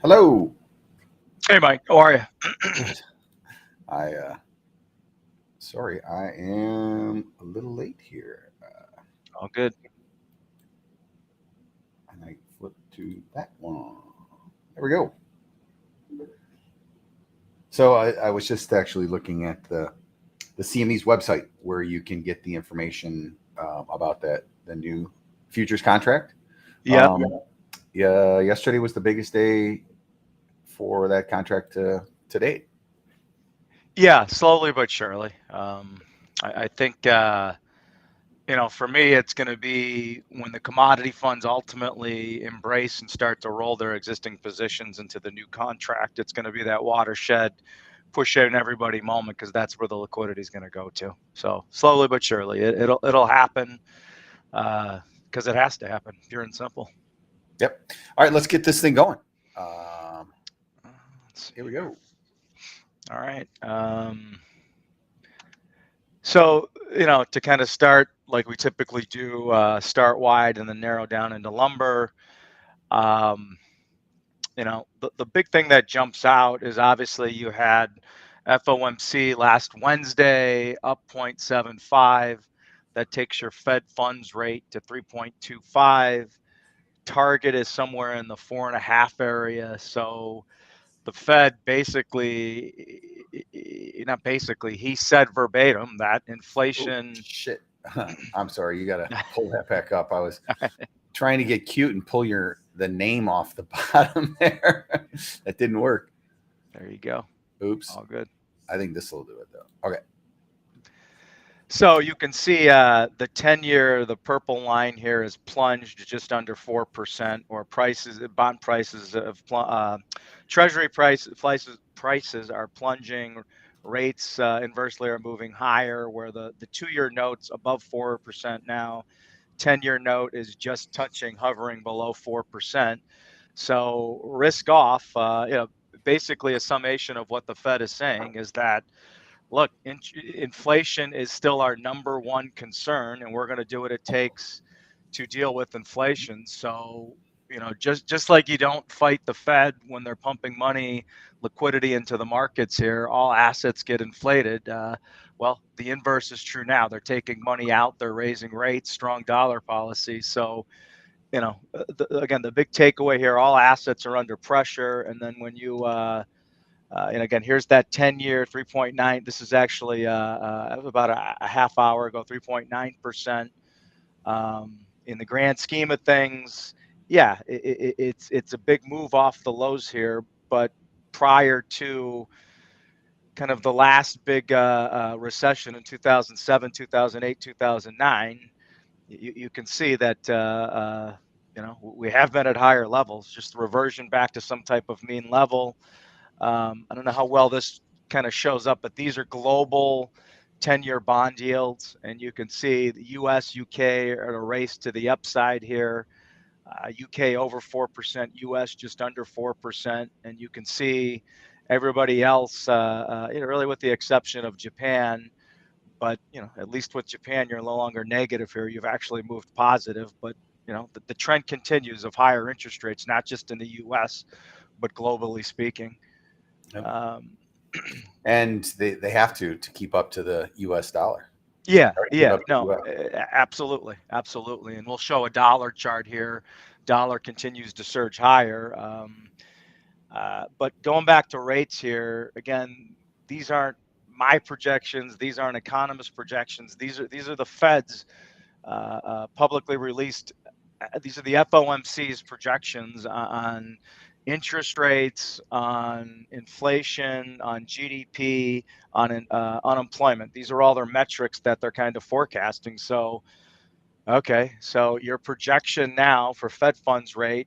Hello. Hey, Mike. How are you? Good. I sorry, I am a little late here, All good. and I flipped to that one. There we go. So I was just actually looking at the CME's website where you can get the information about the new futures contract. Yep. Um, yeah, yesterday was the biggest day for that contract to date. Yeah, slowly but surely. I think, for me, it's going to be when the commodity funds ultimately embrace and start to roll their existing positions into the new contract. It's going to be that watershed, push out in everybody moment because that's where the liquidity is going to go to. So slowly but surely, it'll happen because it has to happen, pure and simple. Yep. All right, let's get this thing going. Let's see Here we here. go. All right. So, to kind of start like we typically do, start wide and then narrow down into lumber. Um, the big thing that jumps out is obviously you had FOMC last Wednesday up 0.75. That takes your Fed funds rate to 3.25. Target is somewhere in the 4.5 area. So the Fed basically, not basically, he said verbatim that Oh inflation. shit! I'm sorry. You got to pull that back up. I was trying to get cute and pull the name off the bottom there. That didn't work. There you go. Oops. All good. I think this will do it though. Okay. So you can see the 10-year, the purple line here is plunged just under 4%, or bond prices of treasury prices are plunging. Rates inversely are moving higher, where the 2-year note's above 4% now. 10-year note is just hovering below 4%. So risk off, basically a summation of what the Fed is saying is that, look, inflation is still our number one concern, and we're going to do what it takes to deal with inflation. So, just like you don't fight the Fed when they're pumping liquidity into the markets here, all assets get inflated. Well, the inverse is true now. They're taking money out, they're raising rates, strong dollar policy. So, again, the big takeaway here, all assets are under pressure. And then when and again, here's that 10-year 3.9. This is actually about a half hour ago, 3.9%. In the grand scheme of things, yeah, it's a big move off the lows here. But prior to kind of the last big recession in 2007, 2008, 2009, you can see that we have been at higher levels, just the reversion back to some type of mean level. I don't know how well this kind of shows up, but these are global 10-year bond yields, and you can see the U.S., U.K. are at a race to the upside here. U.K. over 4%, U.S. just under 4%, and you can see everybody else, really with the exception of Japan. But at least with Japan, you're no longer negative here. You've actually moved positive. But the trend continues of higher interest rates, not just in the U.S. but globally speaking. Yep. Um, And they have to keep up to the U.S. dollar. yeah, Keep yeah, up to the no, U.S. absolutely, absolutely. And we'll show a dollar chart here. Dollar continues to surge higher. But going back to rates here, again, these aren't my projections. These aren't economist projections. These are the Fed's publicly released. These are the FOMC's projections on interest rates, on inflation, on GDP, on unemployment. These are all their metrics that they're kind of forecasting. So, okay, so your projection now for Fed funds rate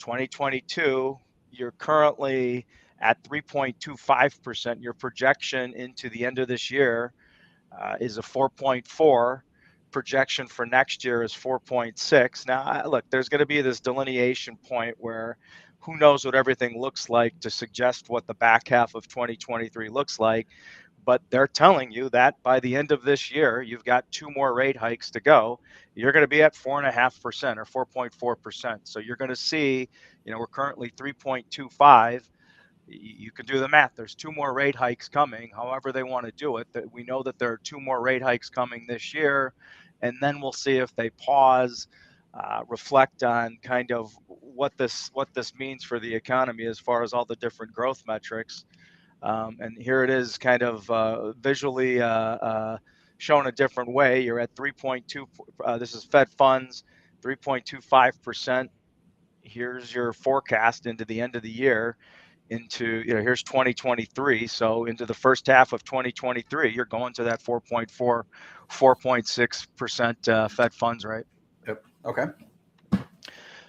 2022, you're currently at 3.25%. Your projection into the end of this year is a 4.4. Projection for next year is 4.6. Now, look, there's going to be this delineation point where who knows what everything looks like to suggest what the back half of 2023 looks like. but they're telling you that by the end of this year, you've got 2 more rate hikes to go. You're going to be at 4.5% or 4.4%. So you're going to see, we're currently 3.25. You can do the math. There's 2 more rate hikes coming, however they want to do it. That we know that there are 2 more rate hikes coming this year, and then we'll see if they pause, reflect on kind of what this means for the economy as far as all the different growth metrics. And here it is, kind of visually shown a different way. You're at 3.2. This is Fed funds, 3.25%. Here's your forecast into the end of the year. Here's 2023. So into the first half of 2023, you're going to that 4.4, 4.6% Fed funds rate. Yep. Okay.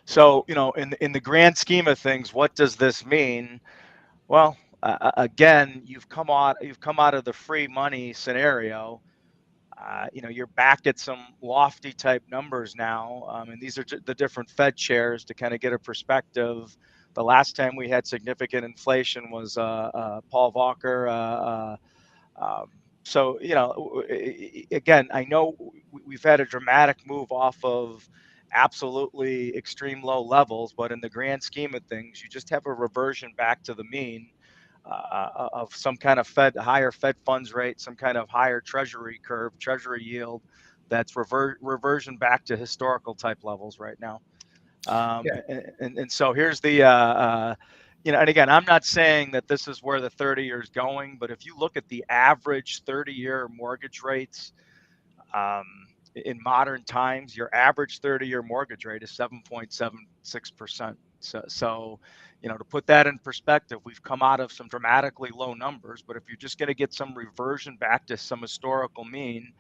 So, in the grand scheme of things, what does this mean? Well, again, you've come out of the free money scenario. You're back at some lofty type numbers now, and these are the different Fed chairs to kind of get a perspective. The last time we had significant inflation was Paul Volcker. So, again, I know we've had a dramatic move off of absolutely extreme low levels, but in the grand scheme of things, you just have a reversion back to the mean of some kind of higher Fed funds rate, some kind of higher treasury curve, treasury yield that's reversion back to historical type levels right now. And so here's the, and again, I'm not saying that this is where the 30-year is going, but if you look at the average 30-year mortgage rates in modern times, your average 30-year mortgage rate is 7.76%. So, to put that in perspective, we've come out of some dramatically low numbers, but if you're just going to get some reversion back to some historical mean,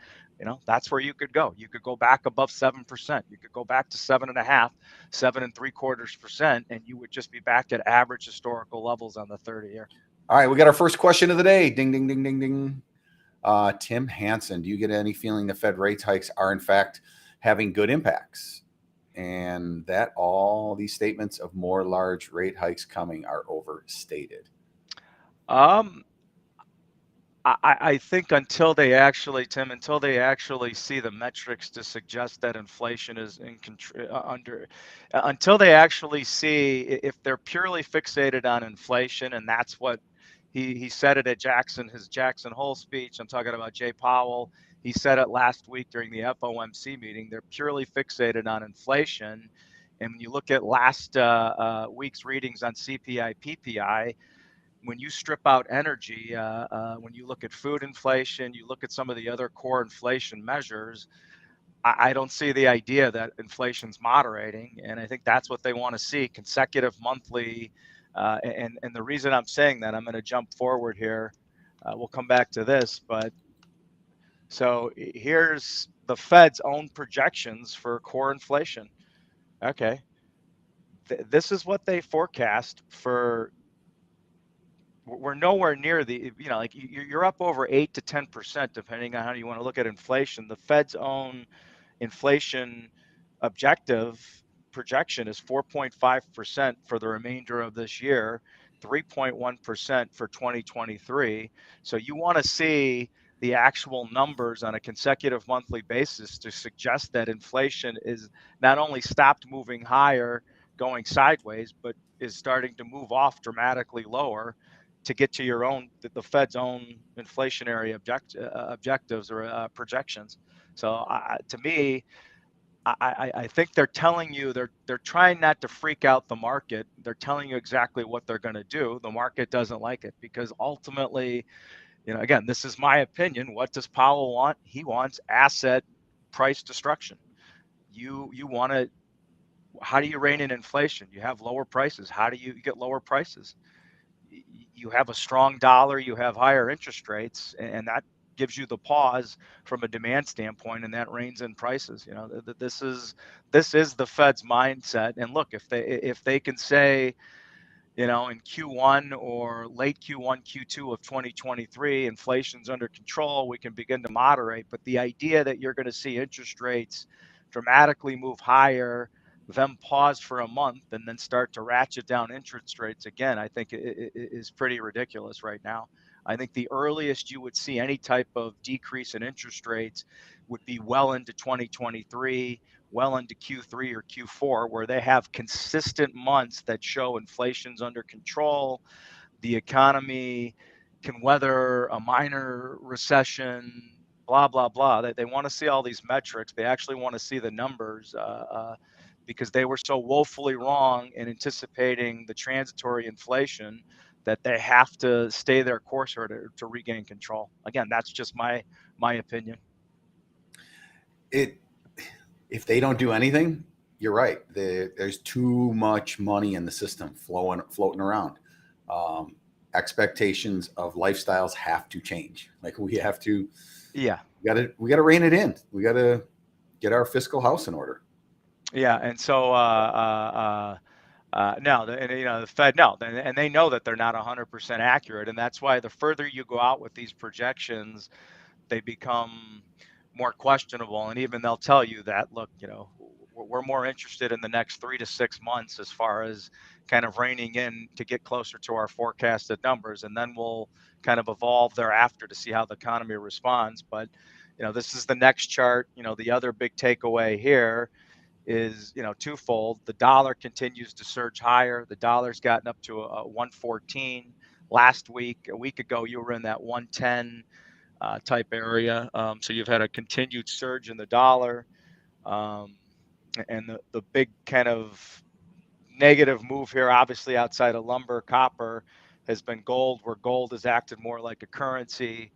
that's where you could go. You could go back above 7%. You could go back to 7.5, 7.75%, and you would just be back at average historical levels on the 30-year. All right, we got our first question of the day. Ding, ding, ding, ding, ding. Tim Hansen, do you get any feeling the Fed rate hikes are in fact having good impacts, and that all these statements of more large rate hikes coming are overstated? I think until they actually see the metrics to suggest that inflation is until they actually see, if they're purely fixated on inflation, and that's what he said it at his Jackson Hole speech. I'm talking about Jay Powell. He said it last week during the FOMC meeting. They're purely fixated on inflation. And when you look at last week's readings on CPI, PPI, when you strip out energy, when you look at food inflation, you look at some of the other core inflation measures, I don't see the idea that inflation's moderating. And I think that's what they want to see, consecutive monthly. And the reason I'm saying that, I'm going to jump forward here. We'll come back to this, but so here's the Fed's own projections for core inflation. Okay. This is what they forecast for. We're nowhere near the, like you're up over 8 to 10%, depending on how you want to look at inflation. The Fed's own inflation objective projection is 4.5% for the remainder of this year, 3.1% for 2023. So you want to see the actual numbers on a consecutive monthly basis to suggest that inflation is not only stopped moving higher, going sideways, but is starting to move off dramatically lower to get to the Fed's own inflationary objectives or projections. So to me, I think they're telling you, they're trying not to freak out the market. They're telling you exactly what they're going to do. The market doesn't like it because ultimately, again, this is my opinion. What does Powell want? He wants asset price destruction. You want to, how do you rein in inflation? You have lower prices. How do you get lower prices? You have a strong dollar, you have higher interest rates, and that gives you the pause from a demand standpoint, and that reins in prices. This is the Fed's mindset. And look, if they can say, in Q1 or late Q1, Q2 of 2023, inflation's under control, we can begin to moderate. But the idea that you're going to see interest rates dramatically move higher, them pause for a month, and then start to ratchet down interest rates again, I think it is pretty ridiculous right now. I think the earliest you would see any type of decrease in interest rates would be well into 2023, well into Q3 or Q4, where they have consistent months that show inflation's under control, the economy can weather a minor recession, blah, blah, blah. They want to see all these metrics. They actually want to see the numbers because they were so woefully wrong in anticipating the transitory inflation that they have to stay their course or to regain control. Again, that's just my opinion. If they don't do anything, you're right. There's too much money in the system floating around. Expectations of lifestyles have to change. Like we have to, Yeah. we got to rein it in. We got to get our fiscal house in order. Yeah. And so, no, the Fed, no, and they know that they're not 100% accurate. And that's why the further you go out with these projections, they become more questionable. And even they'll tell you that, look, we're more interested in the next 3 to 6 months as far as kind of reining in to get closer to our forecasted numbers. And then we'll kind of evolve thereafter to see how the economy responds. But, this is the next chart. The other big takeaway here is twofold. The dollar continues to surge higher. The dollar's gotten up to a 114 last week. A week ago, you were in that 110 type area. So you've had a continued surge in the dollar. And the big kind of negative move here, obviously outside of lumber, copper, has been gold, where gold has acted more like a currency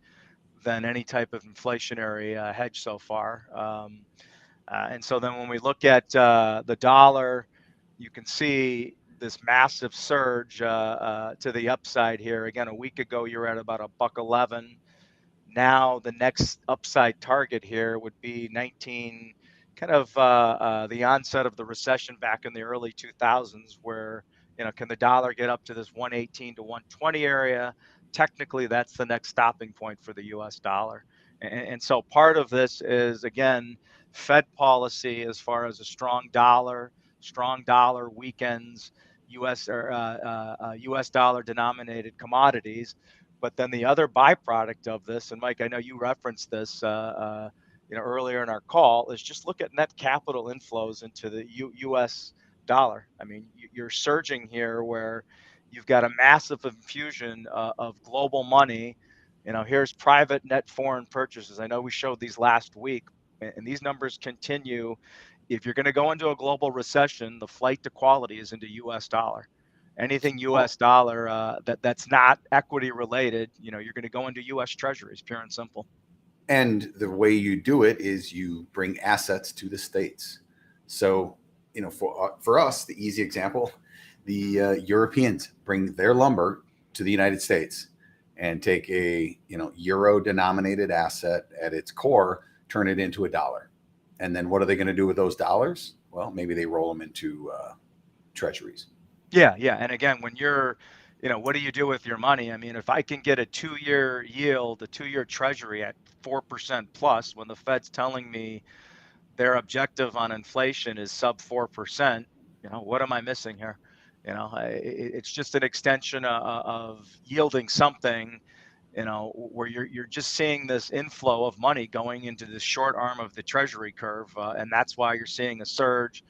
than any type of inflationary hedge so far. And so then when we look at the dollar, you can see this massive surge to the upside here. Again, a week ago, you were at about $1.11. Now the next upside target here would be 19, kind of the onset of the recession back in the early 2000s, where, can the dollar get up to this 118 to 120 area? Technically, that's the next stopping point for the US dollar. And so part of this is, again, Fed policy as far as a strong dollar weakens US dollar denominated commodities. But then the other byproduct of this, and Mike, I know you referenced this, earlier in our call, is just look at net capital inflows into the U.S. dollar. I mean, you're surging here where you've got a massive infusion of global money. Here's private net foreign purchases. I know we showed these last week, and these numbers continue. If you're going to go into a global recession, the flight to quality is into U.S. dollar. Anything U.S. dollar that's not equity related, you're going to go into U.S. Treasuries, pure and simple. And the way you do it is you bring assets to the states. So, for us, the easy example, the Europeans bring their lumber to the United States and take a euro denominated asset at its core, turn it into a dollar. And then what are they going to do with those dollars? Well, maybe they roll them into treasuries. Yeah. And again, when you're, what do you do with your money? I mean, if I can get a 2-year yield, a 2-year treasury at 4% plus, when the Fed's telling me their objective on inflation is sub 4%, what am I missing here? It's just an extension of yielding something, where you're just seeing this inflow of money going into the short arm of the treasury curve. And that's why you're seeing a surge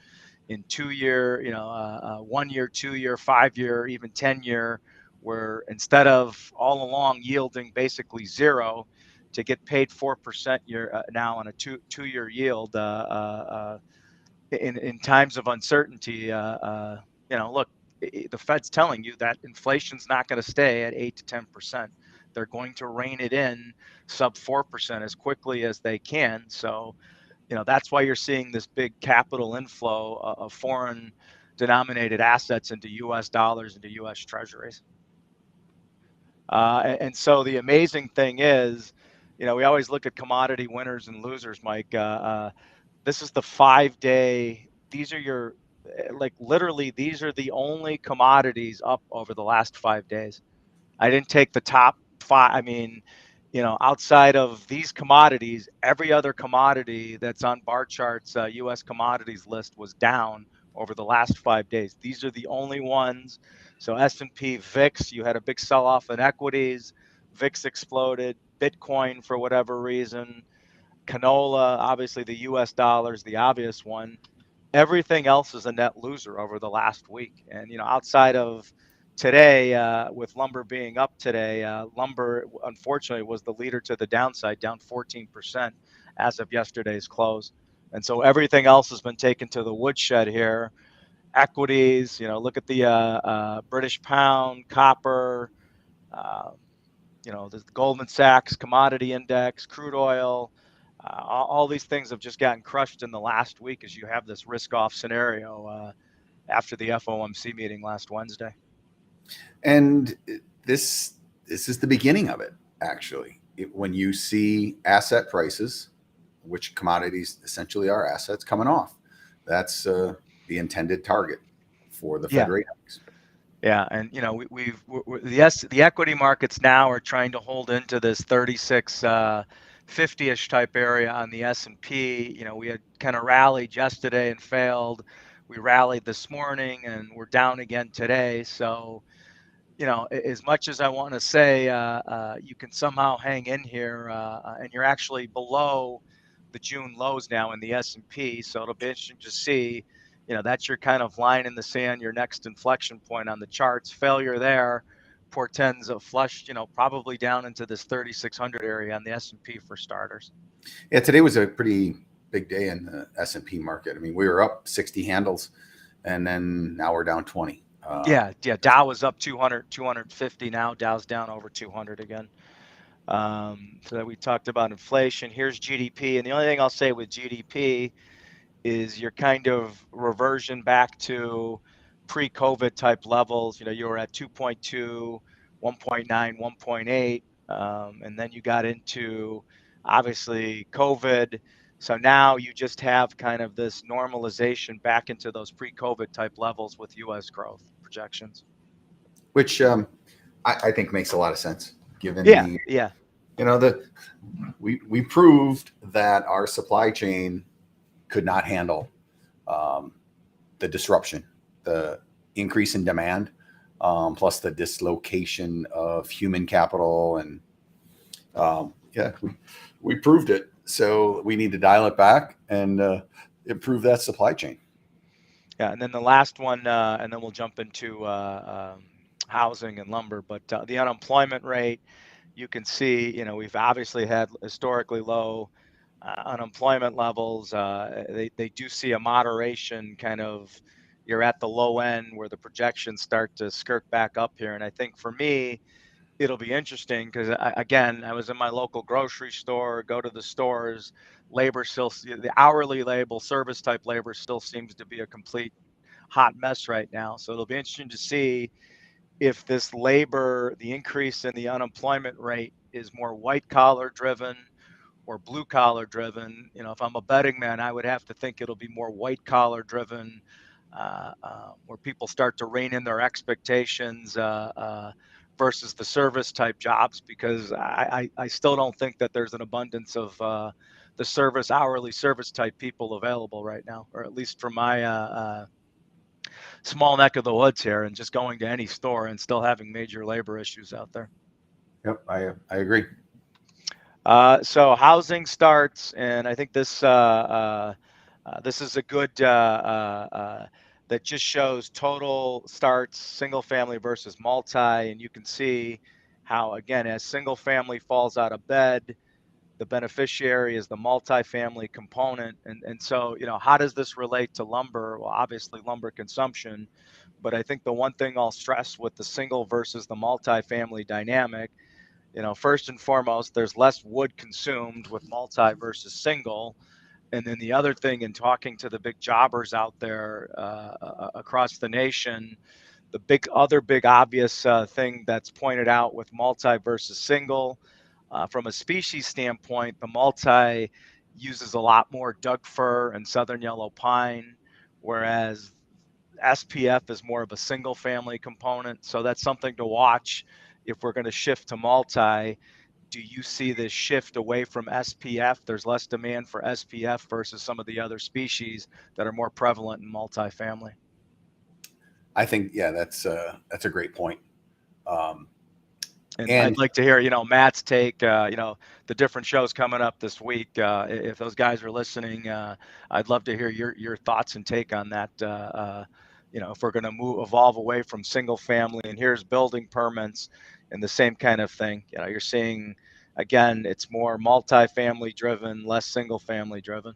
in 2-year, 1-year, 2-year, 5-year, even 10-year, where instead of all along yielding basically zero, to get paid 4% now on a two-year yield in times of uncertainty. Look, the Fed's telling you that inflation's not going to stay at 8 to 10%. They're going to rein it in sub 4% as quickly as they can. So, that's why you're seeing this big capital inflow of foreign denominated assets into US dollars, into US treasuries. And so the amazing thing is, we always look at commodity winners and losers, Mike. This is the 5-day. These are literally, these are the only commodities up over the last 5 days. I didn't take the top 5. I mean, outside of these commodities, every other commodity that's on bar charts, U.S. commodities list was down over the last 5 days. These are the only ones. So S&P VIX, you had a big sell-off in equities. VIX exploded, Bitcoin for whatever reason, canola, obviously the US dollar is the obvious one. Everything else is a net loser over the last week. And, outside of today, with lumber being up today, lumber, unfortunately, was the leader to the downside, down 14% as of yesterday's close. And so everything else has been taken to the woodshed here. Equities, look at the British pound, copper, uh, the Goldman Sachs commodity index, crude oil, all these things have just gotten crushed in the last week as you have this risk-off scenario after the FOMC meeting last Wednesday. And this is the beginning of it, actually. When you see asset prices, which commodities essentially are assets, coming off, that's the intended target for the Fed rate hikes. Yeah, and the equity markets now are trying to hold into this 36 50-ish type area on the S&P. We had kind of rallied yesterday and failed. We rallied this morning and we're down again today. So, as much as I want to say you can somehow hang in here, and you're actually below the June lows now in the S&P. So it'll be interesting to see. That's your kind of line in the sand, your next inflection point on the charts. Failure there portends a flush, probably down into this 3,600 area on the S&P for starters. Yeah, today was a pretty big day in the S&P market. I mean, we were up 60 handles, and then now we're down 20. Yeah. Dow was up 200, 250 now. Dow's down over 200 again. So that we talked about inflation. Here's GDP, and the only thing I'll say with GDP is your kind of reversion back to pre-COVID type levels. You were at 2.2, 1.9, 1.8, and then you got into obviously COVID. So now you just have kind of this normalization back into those pre-COVID type levels with U.S. growth projections, which I think makes a lot of sense given we proved that our supply chain could not handle the disruption, the increase in demand, plus the dislocation of human capital. And we proved it. So we need to dial it back and improve that supply chain. Yeah, and then the last one, and then we'll jump into housing and lumber. But the unemployment rate, you can see, we've obviously had historically low unemployment levels. They do see a moderation, kind of, you're at the low end where the projections start to skirt back up here. And I think for me, it'll be interesting because I was in my local grocery store, go to the stores, labor still, the hourly label, service type labor still seems to be a complete hot mess right now. So it'll be interesting to see if this labor, the increase in the unemployment rate is more white collar driven or blue collar driven. If I'm a betting man, I would have to think it'll be more white collar driven, where people start to rein in their expectations versus the service type jobs, because I still don't think that there's an abundance of the hourly service type people available right now, or at least from my small neck of the woods here, and just going to any store and still having major labor issues out there. Yep, I agree. So housing starts, and I think this is a good that just shows total starts, single family versus multi, and you can see how, again, as single family falls out of bed, the beneficiary is the multifamily component. And so, how does this relate to lumber? Well, obviously lumber consumption, but I think the one thing I'll stress with the single versus the multifamily dynamic, first and foremost, there's less wood consumed with multi versus single. And then the other thing, in talking to the big jobbers out there across the nation, the other big obvious thing that's pointed out with multi versus single, from a species standpoint, the multi uses a lot more Doug fir and southern yellow pine, whereas SPF is more of a single family component. So that's something to watch if we're going to shift to multi. Do you see this shift away from SPF? There's less demand for SPF versus some of the other species that are more prevalent in multifamily. I think, that's a great point. And I'd And like to hear, Matt's take, the different shows coming up this week. If those guys are listening, I'd love to hear your thoughts and take on that. If we're going to evolve away from single family, and here's building permits and the same kind of thing. You're seeing, again, it's more multifamily driven, less single family driven.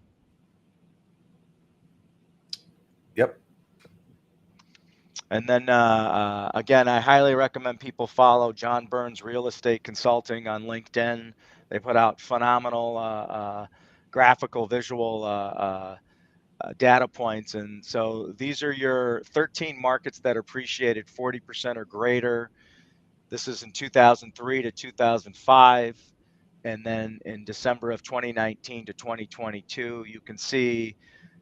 yep. And then again, I highly recommend people follow John Burns Real Estate Consulting on LinkedIn. They put out phenomenal graphical, visual data points. And so these are your 13 markets that appreciated 40% or greater. This is in 2003 to 2005. And then in December of 2019 to 2022, you can see,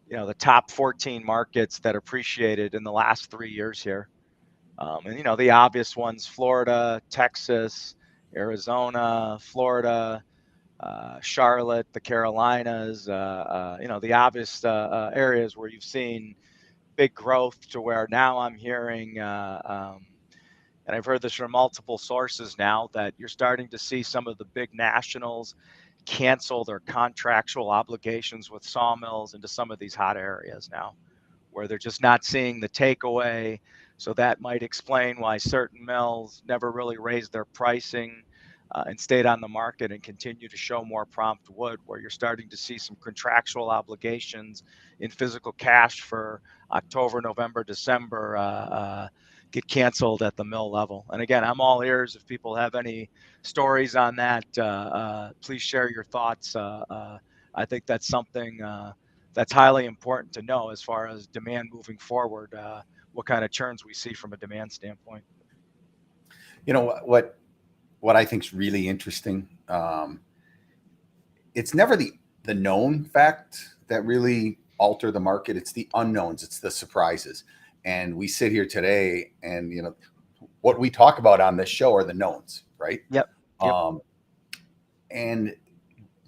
the top 14 markets that appreciated in the last 3 years here. And the obvious ones: Florida, Texas, Arizona, Florida, Charlotte, the Carolinas, the obvious areas where you've seen big growth, to where now I'm hearing, and I've heard this from multiple sources now, that you're starting to see some of the big nationals cancel their contractual obligations with sawmills into some of these hot areas now, where they're just not seeing the takeaway. So that might explain why certain mills never really raised their pricing and stayed on the market and continue to show more prompt wood, where you're starting to see some contractual obligations in physical cash for October, November, December get canceled at the mill level. And again, I'm all ears. If people have any stories on that, please share your thoughts. I think that's something that's highly important to know as far as demand moving forward, what kind of churns we see from a demand standpoint. What I think is really interesting, it's never the known fact that really alter the market. It's the unknowns. It's the surprises. And we sit here today, and what we talk about on this show are the knowns, right? Yep. And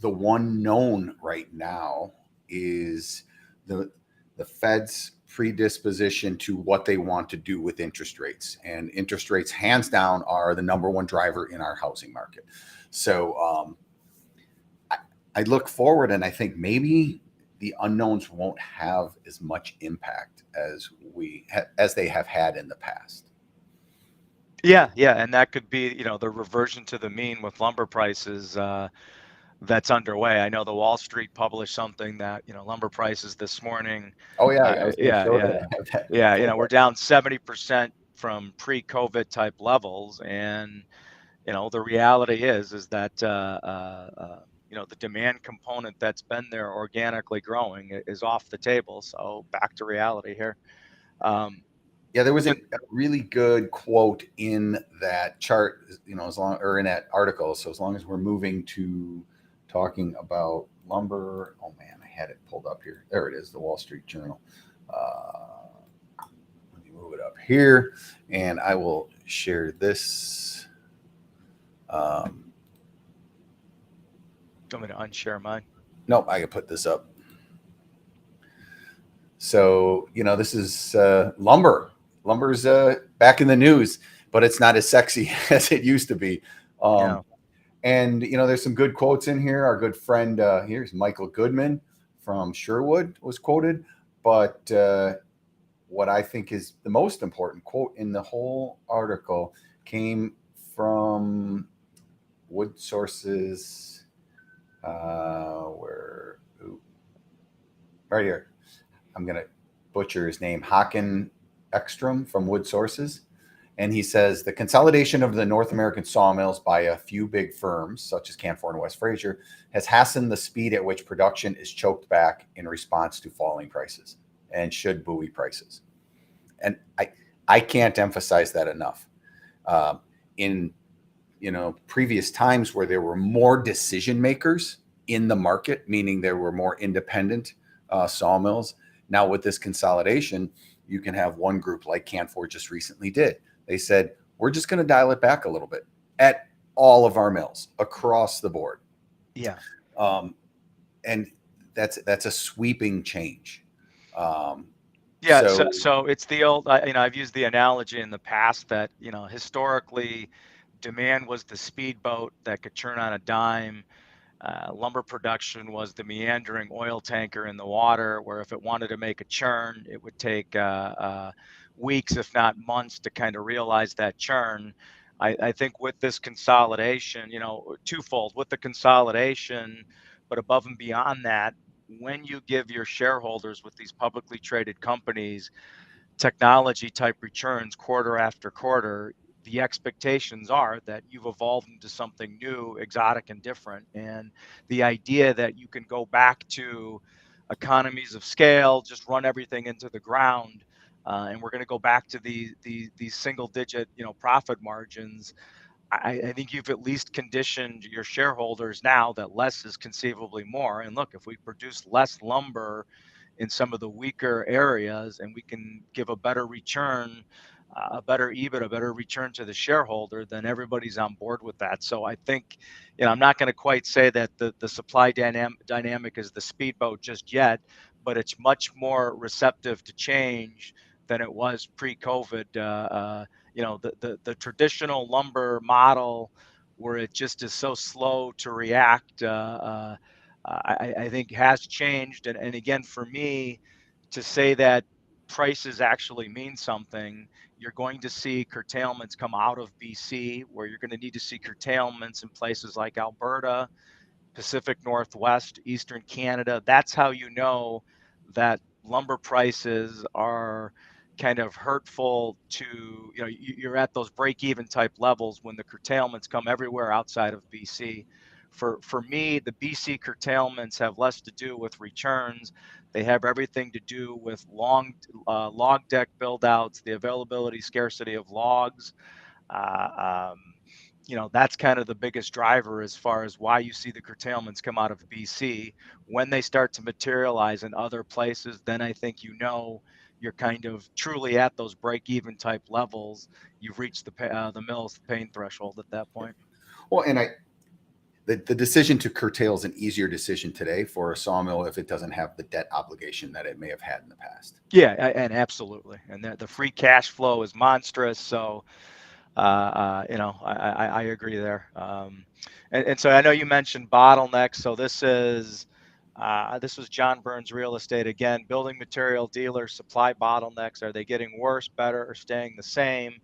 the one known right now is the Fed's predisposition to what they want to do with interest rates. And interest rates, hands down, are the number one driver in our housing market. So I look forward, and I think maybe the unknowns won't have as much impact as they have had in the past. Yeah, and that could be, the reversion to the mean with lumber prices that's underway. I know the Wall Street published something that, lumber prices this morning. Oh yeah, I was going to show that. We're down 70% from pre-COVID type levels, and the reality is that the demand component that's been there organically growing is off the table. So back to reality here. Yeah, there was a really good quote in that chart, in that article. So as long as we're moving to talking about lumber, oh man, I had it pulled up here. There it is, the Wall Street Journal. Let me move it up here, and I will share this. Do you want me to unshare mine? Nope, I can put this up. So, this is lumber. Lumber's back in the news, but it's not as sexy as it used to be. And, there's some good quotes in here. Our good friend, here's Michael Goodman from Sherwood was quoted. But what I think is the most important quote in the whole article came from Wood Sources. Right here. I'm going to butcher his name. Håkan Ekstrom from Wood Sources. And he says, the consolidation of the North American sawmills by a few big firms, such as Canfor and West Fraser, has hastened the speed at which production is choked back in response to falling prices and should buoy prices. And I can't emphasize that enough. In previous times where there were more decision makers in the market, meaning there were more independent sawmills, now with this consolidation, you can have one group like Canfor just recently did. They said, we're just going to dial it back a little bit at all of our mills across the board. Yeah. And that's a sweeping change. So it's the old, I've used the analogy in the past that, historically demand was the speedboat that could turn on a dime. Lumber production was the meandering oil tanker in the water, where if it wanted to make a churn, it would take weeks, if not months, to kind of realize that churn. I think with this consolidation, twofold with the consolidation, but above and beyond that, when you give your shareholders with these publicly traded companies technology type returns quarter after quarter, the expectations are that you've evolved into something new, exotic, and different. And the idea that you can go back to economies of scale, just run everything into the ground, and we're going to go back to these single digit, profit margins. I think you've at least conditioned your shareholders now that less is conceivably more. And look, if we produce less lumber in some of the weaker areas and we can give a better return, a better EBIT, a better return to the shareholder, then everybody's on board with that. So I think, I'm not going to quite say that the supply dynamic is the speedboat just yet, but it's much more receptive to change than it was pre-COVID. The traditional lumber model, where it just is so slow to react, I think has changed. And again, for me, to say that prices actually mean something, you're going to see curtailments come out of BC, where you're going to need to see curtailments in places like Alberta, Pacific Northwest, Eastern Canada. That's how you know that lumber prices are kind of hurtful to, you're at those break even type levels when the curtailments come everywhere outside of BC. For me, the BC curtailments have less to do with returns. They have everything to do with long log deck build outs, the availability, scarcity of logs. Uh, um, that's kind of the biggest driver as far as why you see the curtailments come out of BC. When they start to materialize in other places, then I think you're kind of truly at those break-even type levels. You've reached the mill's pain threshold at that point. Well, and the decision to curtail is an easier decision today for a sawmill if it doesn't have the debt obligation that it may have had in the past. Yeah, and absolutely, and the free cash flow is monstrous. So I agree there. And so I know you mentioned bottlenecks. So this was John Burns Real Estate again. Building material dealers supply bottlenecks. Are they getting worse, better, or staying the same?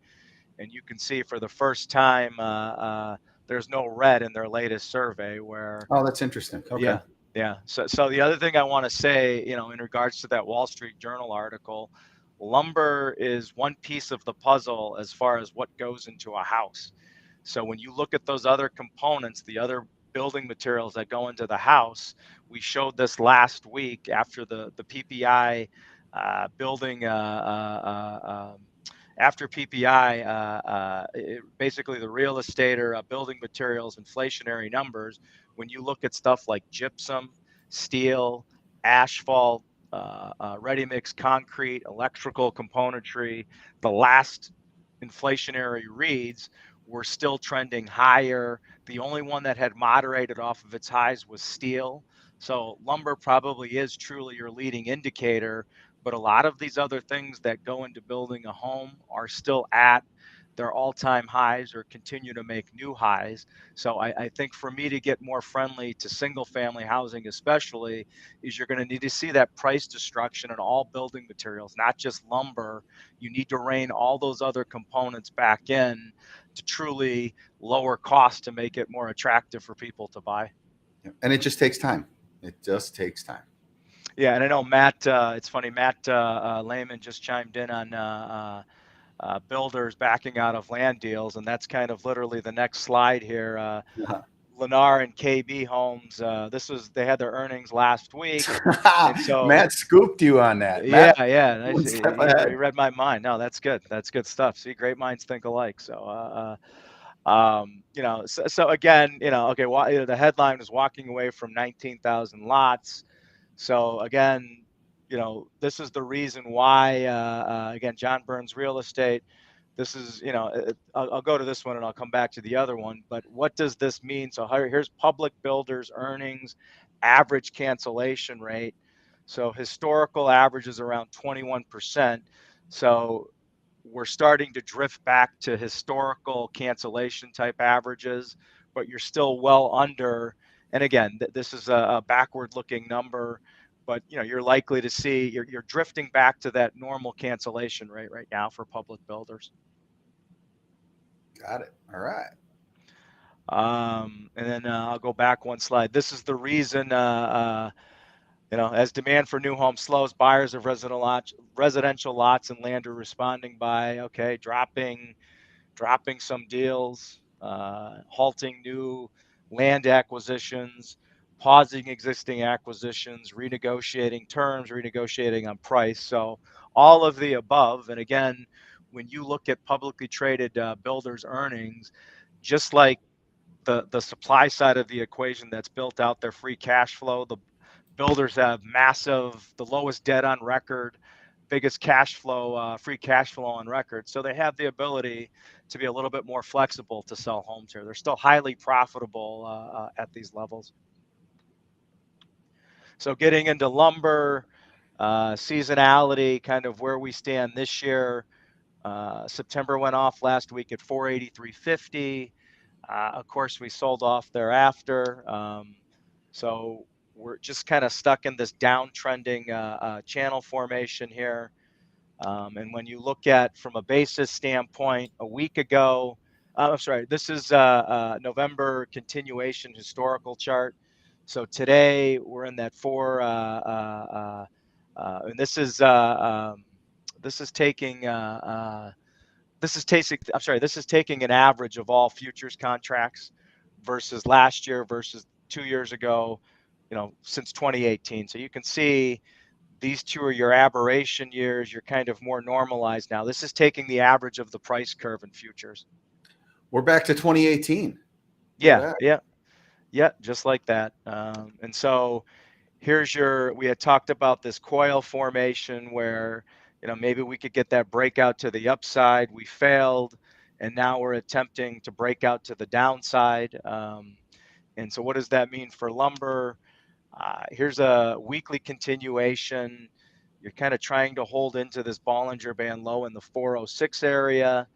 And you can see for the first time, there's no red in their latest survey. Where Oh, that's interesting. Okay. yeah. So the other thing I want to say, in regards to that Wall Street Journal article, lumber is one piece of the puzzle as far as what goes into a house. So when you look at those other components, the other building materials that go into the house, we showed this last week after the PPI building after PPI, basically the real estate or building materials inflationary numbers. When you look at stuff like gypsum, steel, asphalt, ready mix concrete, electrical componentry, the last inflationary reads were still trending higher. The only one that had moderated off of its highs was steel. So lumber probably is truly your leading indicator, but a lot of these other things that go into building a home are still at their all-time highs or continue to make new highs. So I think for me to get more friendly to single-family housing especially, is you're going to need to see that price destruction in all building materials, not just lumber. You need to rein all those other components back in to truly lower cost to make it more attractive for people to buy. And it just takes time. It just takes time. Yeah, and I know Matt. It's funny, Matt Lehman just chimed in on builders backing out of land deals, and that's kind of literally the next slide here. Lennar and KB Homes. They had their earnings last week, and so Matt scooped you on that. yeah, Matt, yeah. Nice. one He, step he ahead. read my mind. No, that's good. That's good stuff. See, great minds think alike. So, so again, okay. The headline is walking away from 19,000 lots. So again, this is the reason why. Again, John Burns Real Estate. This is, I'll go to this one and I'll come back to the other one. But what does this mean? So here's public builders' earnings, average cancellation rate. So historical average is around 21%. So we're starting to drift back to historical cancellation type averages, but you're still well under. And again, this is a backward looking number, but you're likely to see you're drifting back to that normal cancellation rate right now for public builders. Got it. All right. And then I'll go back one slide. This is the reason, as demand for new homes slows, buyers of residential lots and land are responding by, dropping some deals, halting new land acquisitions, pausing existing acquisitions, renegotiating terms, renegotiating on price. So all of the above. And again, when you look at publicly traded builders' earnings, just like the supply side of the equation that's built out their free cash flow, the builders have the lowest debt on record, biggest free cash flow on record. So they have the ability to be a little bit more flexible to sell homes here. They're still highly profitable at these levels. So getting into lumber, seasonality, kind of where we stand this year. September went off last week at 483.50. Of course, we sold off thereafter. So we're just kind of stuck in this downtrending channel formation here. And when you look at from a basis standpoint, a week ago, I'm sorry, this is November continuation historical chart. So today we're in that and this is taking this is taking an average of all futures contracts versus last year versus 2 years ago, since 2018. So you can see these two are your aberration years. You're kind of more normalized now. This is taking the average of the price curve in futures. We're back to 2018. Yeah, just like that. And so we had talked about this coil formation where, maybe we could get that breakout to the upside. We failed, and now we're attempting to break out to the downside. And so what does that mean for lumber? Here's a weekly continuation. You're kind of trying to hold into this Bollinger Band low in the 406 area.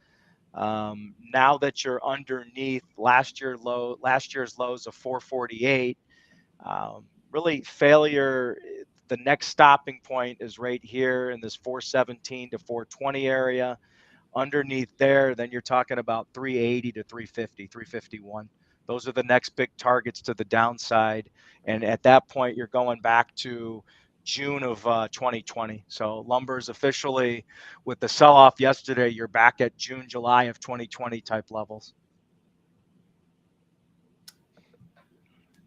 Now that you're underneath last year's lows of 448, really failure. The next stopping point is right here in this 417 to 420 area. Underneath there, then you're talking about 380 to 350, 351. Those are the next big targets to the downside. And at that point, you're going back to June of 2020. So lumber is officially, with the sell-off yesterday, you're back at June, July of 2020 type levels.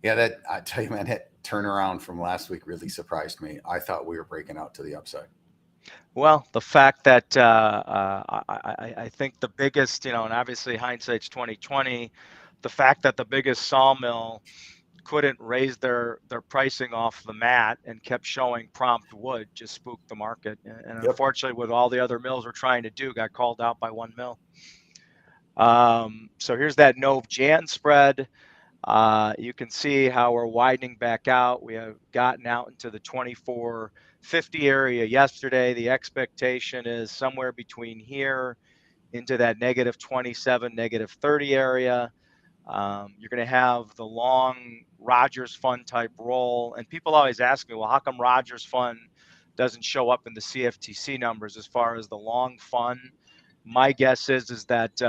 Yeah, I tell you, man, that turnaround from last week really surprised me. I thought we were breaking out to the upside. Well, the fact that I think the biggest, and obviously hindsight's 2020, the fact that the biggest sawmill couldn't raise their pricing off the mat and kept showing prompt wood just spooked the market. And unfortunately, what all the other mills were trying to do got called out by one mill. So here's that Nov-Jan spread. You can see how we're widening back out. We have gotten out into the 2450 area yesterday. The expectation is somewhere between here into that negative 27, negative 30 area. You're going to have the long Rogers Fund type roll. And people always ask me, well, how come Rogers Fund doesn't show up in the CFTC numbers as far as the long fund? My guess is that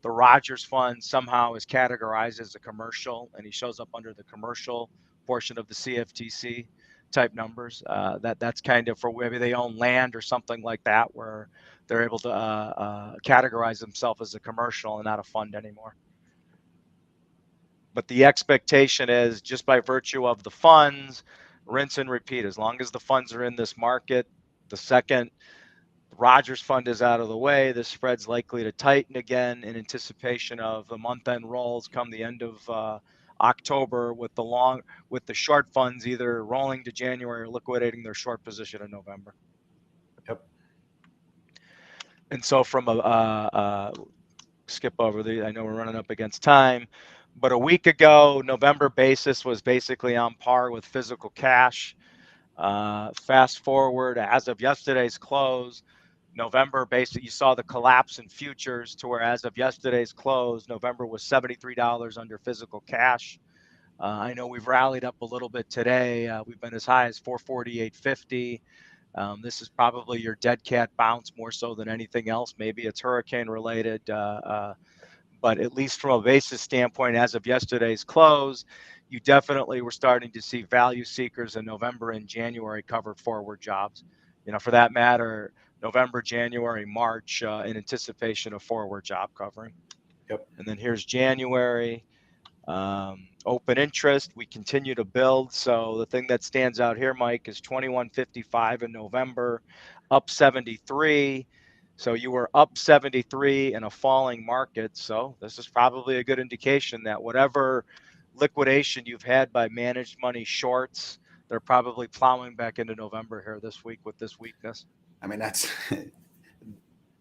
the Rogers Fund somehow is categorized as a commercial, and he shows up under the commercial portion of the CFTC type numbers. That's kind of for maybe they own land or something like that, where they're able to categorize themselves as a commercial and not a fund anymore. But the expectation is, just by virtue of the funds, rinse and repeat. As long as the funds are in this market, the second Rogers Fund is out of the way, the spread's likely to tighten again in anticipation of the month-end rolls come the end of October, with the short funds either rolling to January or liquidating their short position in November. Yep. And so from skip over I know we're running up against time, but a week ago, November basis was basically on par with physical cash. Fast forward, as of yesterday's close, November, basically, you saw the collapse in futures to where, as of yesterday's close, November was $73 under physical cash. I know we've rallied up a little bit today. We've been as high as 448.50. This is probably your dead cat bounce more so than anything else. Maybe it's hurricane related, but at least from a basis standpoint, as of yesterday's close, you definitely were starting to see value seekers in November and January cover forward jobs. For that matter, November, January, March, in anticipation of forward job covering. Yep. And then here's January. Open interest, we continue to build. So the thing that stands out here, Mike, is 21.55 in November, up 73. So you were up 73 in a falling market. So this is probably a good indication that whatever liquidation you've had by managed money shorts, they're probably plowing back into November here this week with this weakness. I mean,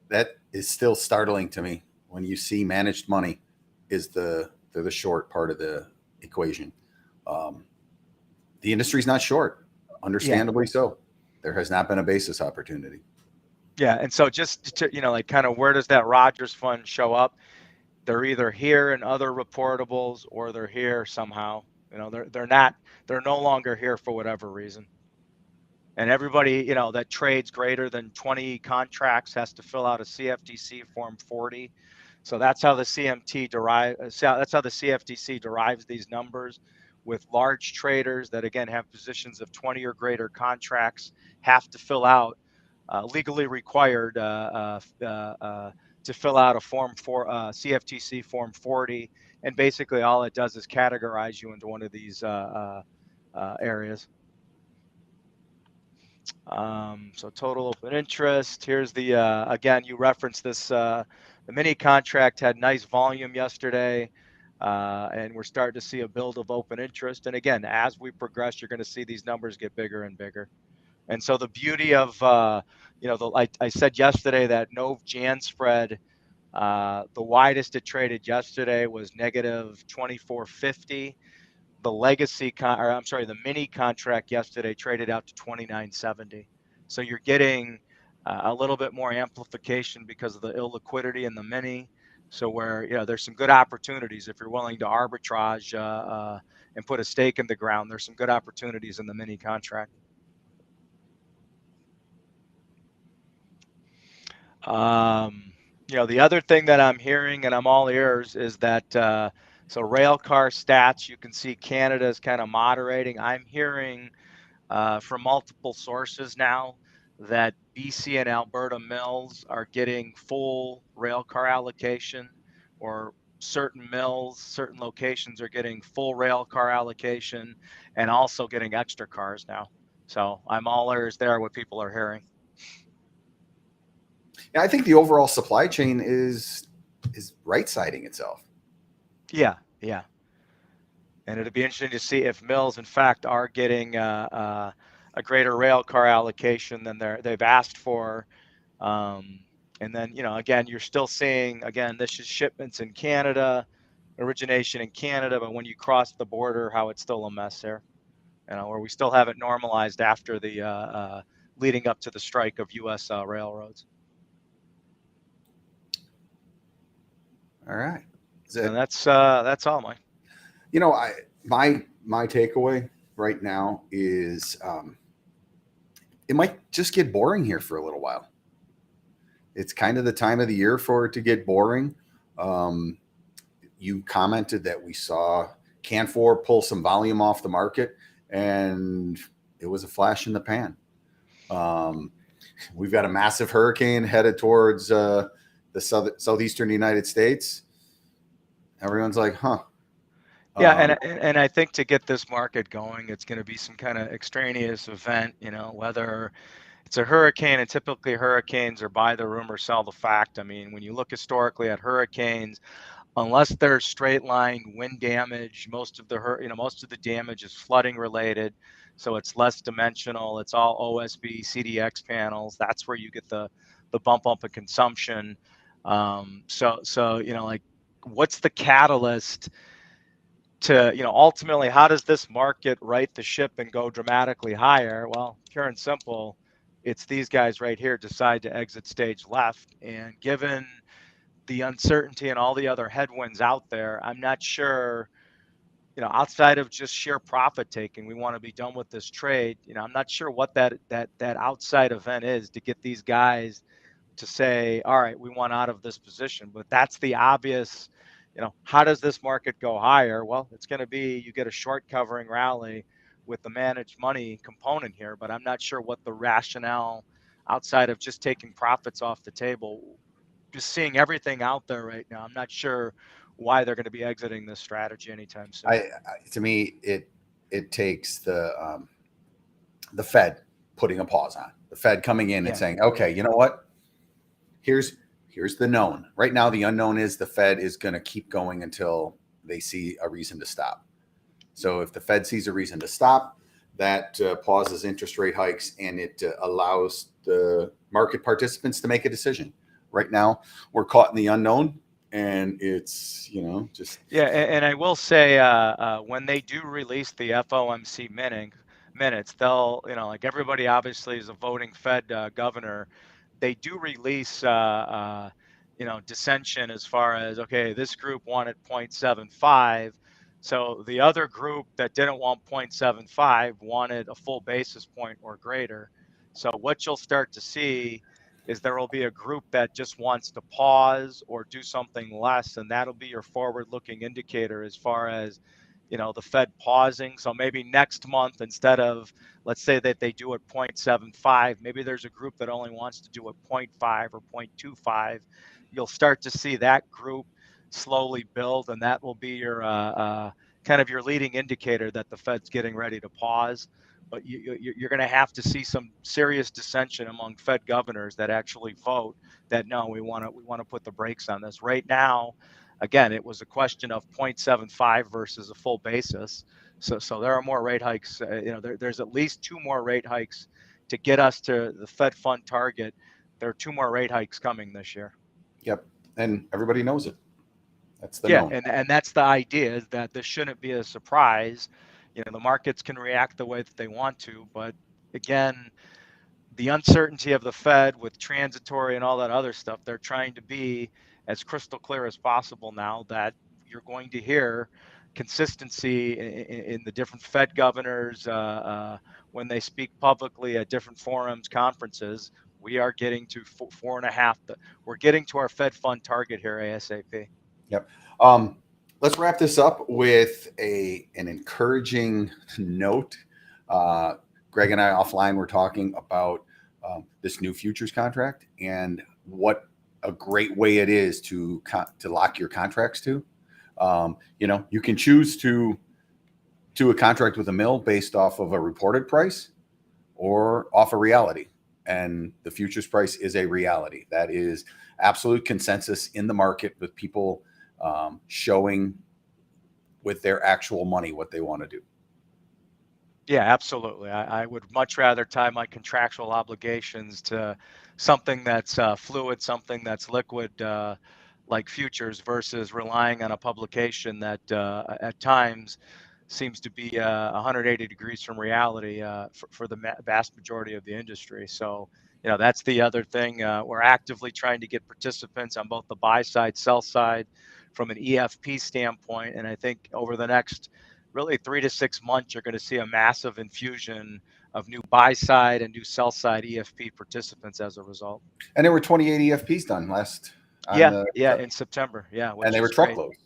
that is still startling to me when you see managed money is the short part of the equation. The industry's not short, understandably so. There has not been a basis opportunity. Yeah, and so just to, like kind of where does that Rogers fund show up? They're either here in other reportables or they're here somehow. They're no longer here for whatever reason. And everybody, that trades greater than 20 contracts has to fill out a CFTC Form 40. So that's how the CFTC derives these numbers, with large traders that again have positions of 20 or greater contracts have to fill out, legally required to fill out a CFTC Form 40, and basically all it does is categorize you into one of these areas. So total open interest. Here's the again, you referenced this. The mini contract had nice volume yesterday, and we're starting to see a build of open interest. And again, as we progress, you're going to see these numbers get bigger and bigger. And so the beauty of I said yesterday that Nov Jan spread, the widest it traded yesterday was negative 24.50. The mini contract yesterday traded out to 29.70. So you're getting a little bit more amplification because of the illiquidity in the mini. So where there's some good opportunities if you're willing to arbitrage and put a stake in the ground. There's some good opportunities in the mini contract. The other thing that I'm hearing, and I'm all ears, is that so rail car stats, you can see Canada is kind of moderating. I'm hearing from multiple sources now that BC and Alberta mills are getting full rail car allocation, or certain mills, certain locations are getting full rail car allocation and also getting extra cars now. So I'm all ears there what people are hearing. Yeah, I think the overall supply chain is right-siding itself. Yeah. And it'll be interesting to see if mills, in fact, are getting a greater rail car allocation than they've asked for. And then, again, you're still seeing, again, this is shipments in Canada, origination in Canada, but when you cross the border, how it's still a mess there, where we still haven't normalized after the leading up to the strike of U.S. Railroads. All right. And that's all, Mike. My takeaway right now is it might just get boring here for a little while. It's kind of the time of the year for it to get boring. You commented that we saw Canfor pull some volume off the market, and it was a flash in the pan. We've got a massive hurricane headed towards the southeastern United States. Everyone's like, huh. Yeah, and I think to get this market going, it's going to be some kind of extraneous event, whether it's a hurricane, and typically hurricanes are buy the rumor, sell the fact. I mean, when you look historically at hurricanes, unless there's straight line wind damage, most of the damage is flooding related. So it's less dimensional. It's all OSB, CDX panels. That's where you get the bump up in consumption. Like, what's the catalyst to, ultimately, how does this market right the ship and go dramatically higher? Well, pure and simple, it's these guys right here decide to exit stage left. And given the uncertainty and all the other headwinds out there, I'm not sure, outside of just sheer profit taking, we want to be done with this trade. I'm not sure what that outside event is to get these guys to say, all right, we want out of this position. But that's the obvious, how does this market go higher? Well, it's going to be, you get a short covering rally with the managed money component here, but I'm not sure what the rationale outside of just taking profits off the table, just seeing everything out there right now. I'm not sure why they're going to be exiting this strategy anytime soon. To me, it takes the Fed putting a pause on, the Fed coming in and saying, okay, you know what? Here's the known. Right now, the unknown is the Fed is going to keep going until they see a reason to stop. So if the Fed sees a reason to stop, that pauses interest rate hikes, and it allows the market participants to make a decision. Right now, we're caught in the unknown, and it's, just. Yeah, and I will say, when they do release the FOMC minutes, they'll, like everybody obviously is a voting Fed governor. They do release, dissension as far as, okay, this group wanted 0.75. So the other group that didn't want 0.75 wanted a full basis point or greater. So what you'll start to see is there will be a group that just wants to pause or do something less, and that'll be your forward-looking indicator as far as, the Fed pausing. So maybe next month, instead of, let's say that they do it 0.75, maybe there's a group that only wants to do it 0.5 or 0.25. You'll start to see that group slowly build, and that will be your kind of your leading indicator that the Fed's getting ready to pause. But you're going to have to see some serious dissension among Fed governors that actually vote that no, we want to put the brakes on this. Right now, again, it was a question of 0.75 versus a full basis. So there are more rate hikes. There's at least 2 more rate hikes to get us to the Fed fund target. There are 2 more rate hikes coming this year. Yep, and everybody knows it. That's the known. And that's the idea, is that this shouldn't be a surprise. The markets can react the way that they want to, but again, the uncertainty of the Fed with transitory and all that other stuff, they're trying to be as crystal clear as possible now that you're going to hear consistency in the different Fed governors when they speak publicly at different forums, conferences. We are getting to 4.5. We're getting to our Fed fund target here ASAP. Yep. Let's wrap this up with an encouraging note. Greg and I offline were talking about this new futures contract and what a great way it is to lock your contracts to. You can choose to a contract with a mill based off of a reported price or off a reality. And the futures price is a reality. That is absolute consensus in the market, with people showing with their actual money what they want to do. Yeah, absolutely. I would much rather tie my contractual obligations to something that's fluid, something that's liquid, like futures, versus relying on a publication that at times seems to be 180 degrees from reality for the vast majority of the industry. So, that's the other thing. We're actively trying to get participants on both the buy side, sell side from an EFP standpoint. And I think over the next really 3 to 6 months, you're going to see a massive infusion of new buy side and new sell side EFP participants as a result. And there were 28 EFPs done last. In September. Yeah, and they were truckloads.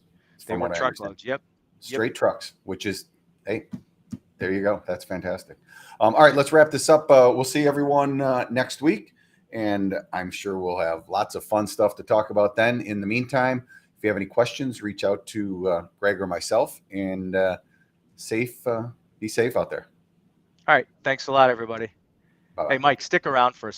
They were truckloads. Yep. Straight trucks, which is, hey, there you go. That's fantastic. All right, let's wrap this up. We'll see everyone next week, and I'm sure we'll have lots of fun stuff to talk about then. In the meantime, if you have any questions, reach out to Greg or myself, and be safe out there. All right. Thanks a lot, everybody. Bye-bye. Hey, Mike, stick around for a